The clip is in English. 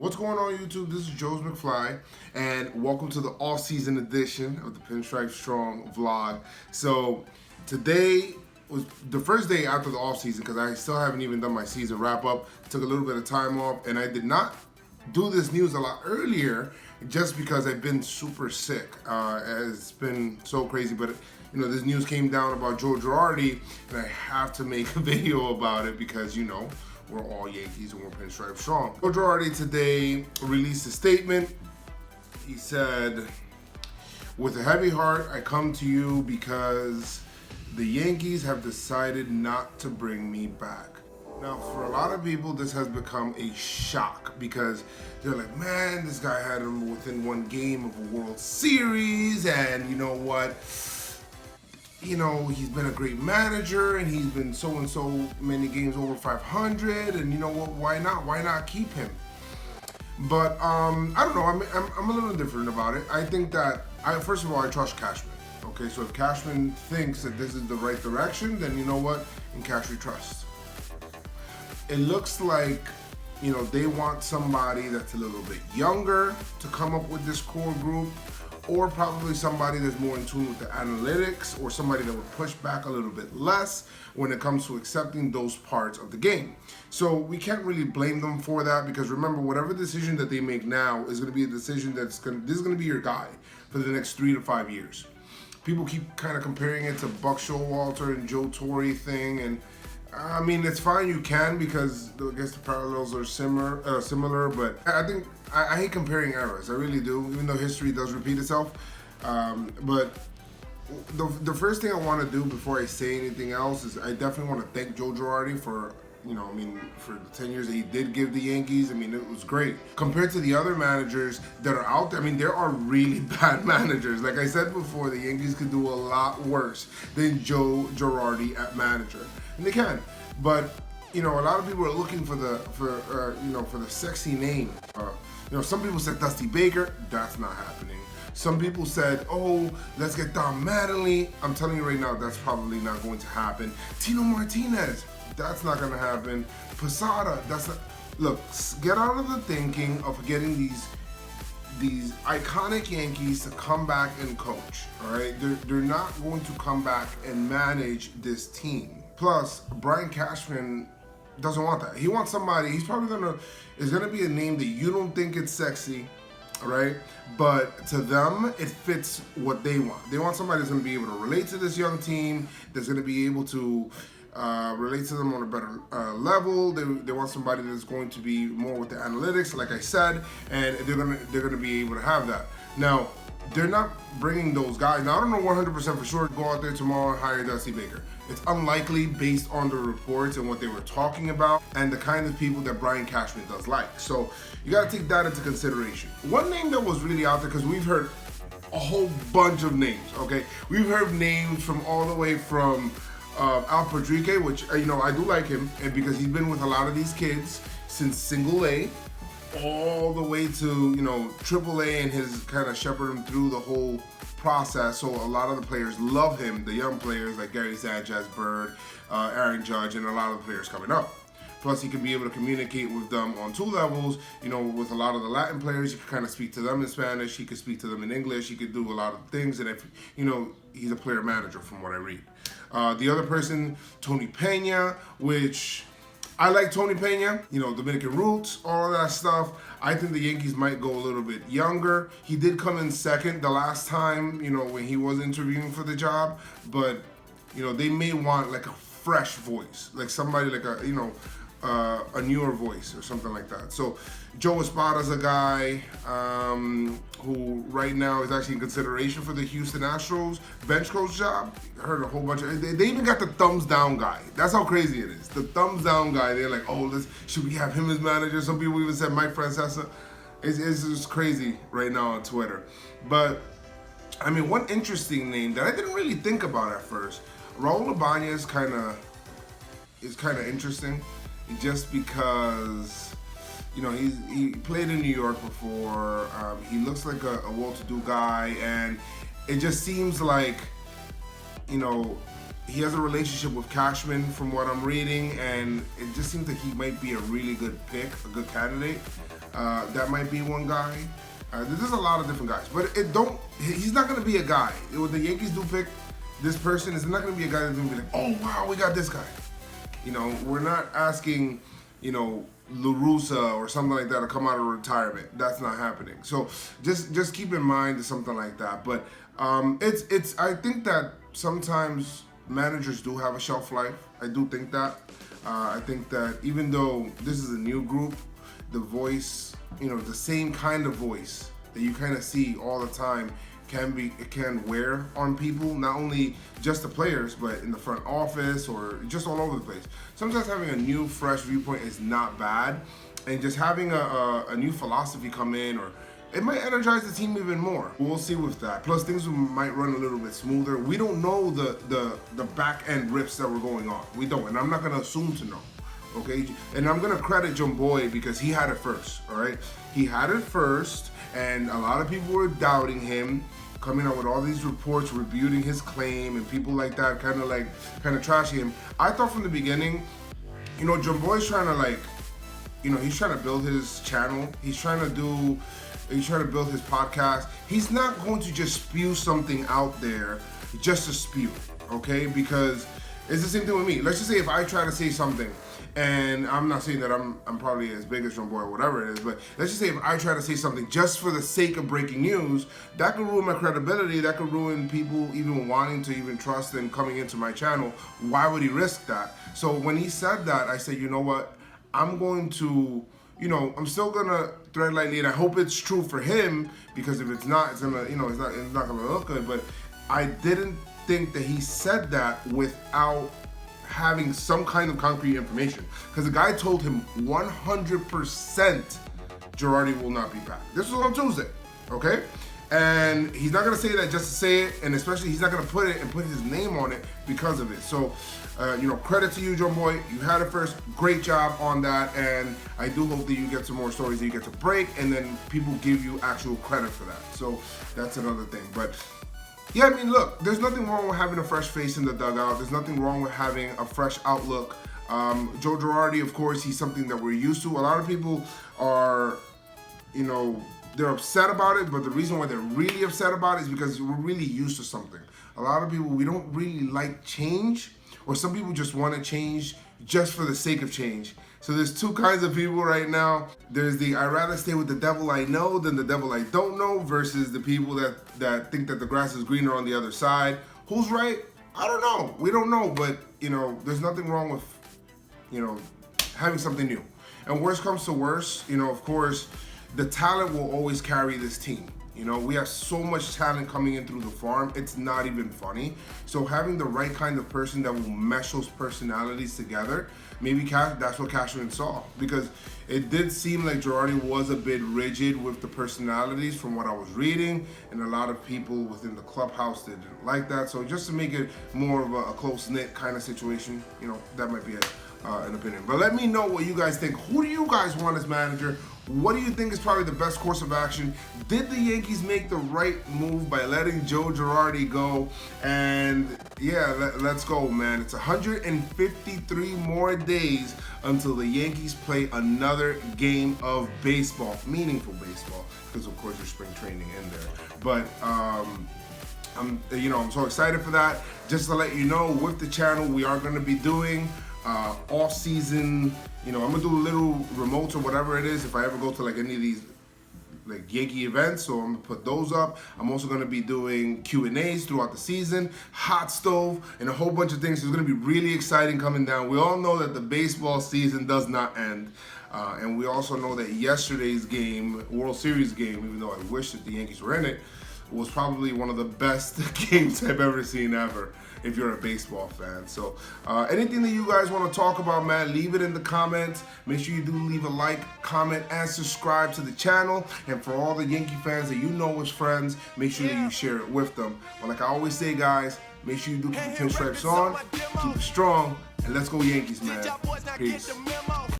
What's going on YouTube? This is Joe's McFly and welcome to the Offseason edition of the Pinstripes Strong vlog. So today was the first day after the offseason because I still haven't even done my season wrap up. Took a little bit of time off and I did not do this news a lot earlier just because I've been super sick. It's been so crazy, but you know, this news came down about Joe Girardi and I have to make a video about it because, you know, we're all Yankees and we're Pinstripe Strong. Joe Girardi today released a statement. He said, "With a heavy heart, I come to you because the Yankees have decided not to bring me back." Now, for a lot of people, this has become a shock because they're like, man, this guy had him within one game of a World Series, and you know what? You know, he's been a great manager and he's been so and so many games over 500, and you know what, why not keep him? But I don't know, I'm a little different about it. I think that first of all, I trust Cashman. Okay, so if Cashman thinks that this is the right direction, then you know what, in Cash we trust. It looks like, you know, they want somebody that's a little bit younger to come up with this core group, or probably somebody that's more in tune with the analytics, or somebody that would push back a little bit less when it comes to accepting those parts of the game. So we can't really blame them for that, because remember, whatever decision that they make now is going to be a decision this is going to be your guy for the next 3 to 5 years. People keep kind of comparing it to Buck Showalter and Joe Torre thing, and I mean, it's fine, you can, because I guess the parallels are similar, but I think I hate comparing eras. I really do, even though history does repeat itself. But the first thing I want to do before I say anything else is I definitely want to thank Joe Girardi for, you know, I mean, for the 10 years that he did give the Yankees. I mean, it was great. Compared to the other managers that are out there, I mean, there are really bad managers. Like I said before, the Yankees could do a lot worse than Joe Girardi at manager. And they can. But, you know, a lot of people are looking for the sexy name. You know, some people said Dusty Baker. That's not happening. Some people said, oh, let's get Don Mattingly. I'm telling you right now, that's probably not going to happen. Tino Martinez. That's not going to happen. Posada. That's not. Look, get out of the thinking of getting these iconic Yankees to come back and coach. All right, they're not going to come back and manage this team. Plus, Brian Cashman doesn't want that. He wants somebody. He's probably gonna be a name that you don't think it's sexy, right? But to them, it fits what they want. They want somebody that's gonna be able to relate to this young team. That's gonna be able to relate to them on a better level. They want somebody that's going to be more with the analytics, like I said, and they're gonna be able to have that. Now, they're not bringing those guys. Now, I don't know 100% for sure. Go out there tomorrow and hire Dusty Baker. It's unlikely based on the reports and what they were talking about and the kind of people that Brian Cashman does like. So you got to take that into consideration. One name that was really out there, because we've heard a whole bunch of names, okay? We've heard names from all the way from Al Padrique, which, you know, I do like him, and because he's been with a lot of these kids since single A, all the way to, you know, triple A, and his kind of shepherd him through the whole process. So a lot of the players love him, the young players like Gary Sanchez, Bird, Aaron Judge, and a lot of the players coming up. Plus, he can be able to communicate with them on 2 levels. You know, with a lot of the Latin players, you can kind of speak to them in Spanish. He could speak to them in English. He could do a lot of things. And if, you know, he's a player manager from what I read. The other person, Tony Pena, which I like Tony Pena, you know, Dominican roots, all of that stuff. I think the Yankees might go a little bit younger. He did come in second the last time, you know, when he was interviewing for the job. But, you know, they may want like a fresh voice, like somebody like a, you know, a newer voice or something like that. So Joe Espada's a guy who right now is actually in consideration for the Houston Astros bench coach job. I heard a whole bunch of, they even got the thumbs down guy. That's how crazy it is. The thumbs down guy, they're like, oh, should we have him as manager? Some people even said Mike Francesa. It's just crazy right now on Twitter. But, I mean, one interesting name that I didn't really think about at first, Raul Ibanez is kind of interesting. Just because, you know, he played in New York before. He looks like a well-to-do guy, and it just seems like, you know, he has a relationship with Cashman from what I'm reading, and it just seems like he might be a really good pick, a good candidate. That might be one guy. There's a lot of different guys, but he's not going to be a guy. When the Yankees do pick this person, it's not going to be a guy that's going to be like, oh wow, we got this guy. You know, we're not asking, you know, La Russa or something like that to come out of retirement. That's not happening. So just keep in mind something like that. But it's I think that sometimes managers do have a shelf life. I do think that. I think that even though this is a new group, the voice, you know, the same kind of voice that you kind of see all the time can wear on people, not only just the players, but in the front office or just all over the place. Sometimes having a new, fresh viewpoint is not bad, and just having a new philosophy come in, or it might energize the team even more. We'll see with that. Plus, things might run a little bit smoother. We don't know the back end rips that were going on. We don't, and I'm not gonna assume to know. Okay, and I'm gonna credit John Boy because he had it first. All right, he had it first, and a lot of people were doubting him, coming out with all these reports rebuting his claim, and people like that kind of trashing him. I thought from the beginning, you know, John Boy's trying to, like, you know, he's trying to build his channel. He's trying to build his podcast. He's not going to just spew something out there just to spew, okay? Because it's the same thing with me. Let's just say if I try to say something, and I'm not saying that I'm probably as big as John Boy or whatever it is, but let's just say if I try to say something just for the sake of breaking news, that could ruin my credibility. That could ruin people even wanting to even trust and coming into my channel. Why would he risk that? So when he said that, I said, you know what? I'm going to, you know, I'm still gonna tread lightly, and I hope it's true for him, because if it's not, it's gonna, you know, it's not gonna look good. But I didn't think that he said that without having some kind of concrete information, because the guy told him 100% Girardi will not be back. This was on Tuesday, okay? And he's not gonna say that just to say it, and especially he's not gonna put it and put his name on it because of it. So, you know, credit to you, John Boy. You had it first. Great job on that, and I do hope that you get some more stories that you get to break, and then people give you actual credit for that. So that's another thing. But yeah, I mean, look, there's nothing wrong with having a fresh face in the dugout. There's nothing wrong with having a fresh outlook. Joe Girardi, of course, he's something that we're used to. A lot of people are, you know, they're upset about it, but the reason why they're really upset about it is because we're really used to something. A lot of people, we don't really like change, or some people just want to change just for the sake of change. So there's two kinds of people right now. There's the I'd rather stay with the devil I know than the devil I don't know, versus the people that think that the grass is greener on the other side. Who's right? I don't know. We don't know, but, you know, there's nothing wrong with, you know, having something new. And worst comes to worst, you know, of course, the talent will always carry this team. You know, we have so much talent coming in through the farm, it's not even funny. So having the right kind of person that will mesh those personalities together, maybe that's what Cashman saw. Because it did seem like Girardi was a bit rigid with the personalities from what I was reading, and a lot of people within the clubhouse didn't like that. So just to make it more of a close-knit kind of situation, you know, that might be an opinion. But let me know what you guys think. Who do you guys want as manager? What do you think is probably the best course of action? Did the Yankees make the right move by letting Joe Girardi go? And yeah, let's go, man. It's 153 more days until the Yankees play another game of baseball, meaningful baseball, because of course there's spring training in there. But I'm so excited for that. Just to let you know, with the channel, we are going to be doing off-season, you know, I'm gonna do little remotes or whatever it is if I ever go to like any of these like Yankee events, so I'm gonna put those up. I'm also gonna be doing Q&As throughout the season, hot stove, and a whole bunch of things. It's gonna be really exciting coming down. We all know that the baseball season does not end. And we also know that yesterday's game, World Series game, even though I wish that the Yankees were in it, was probably one of the best games I've ever seen ever, if you're a baseball fan. So anything that you guys want to talk about, man, leave it in the comments. Make sure you do leave a like, comment, and subscribe to the channel. And for all the Yankee fans that you know as friends, make sure that you share it with them. But like I always say, guys, make sure you do keep the pinstripes on, keep it strong, and let's go Yankees, man. Peace.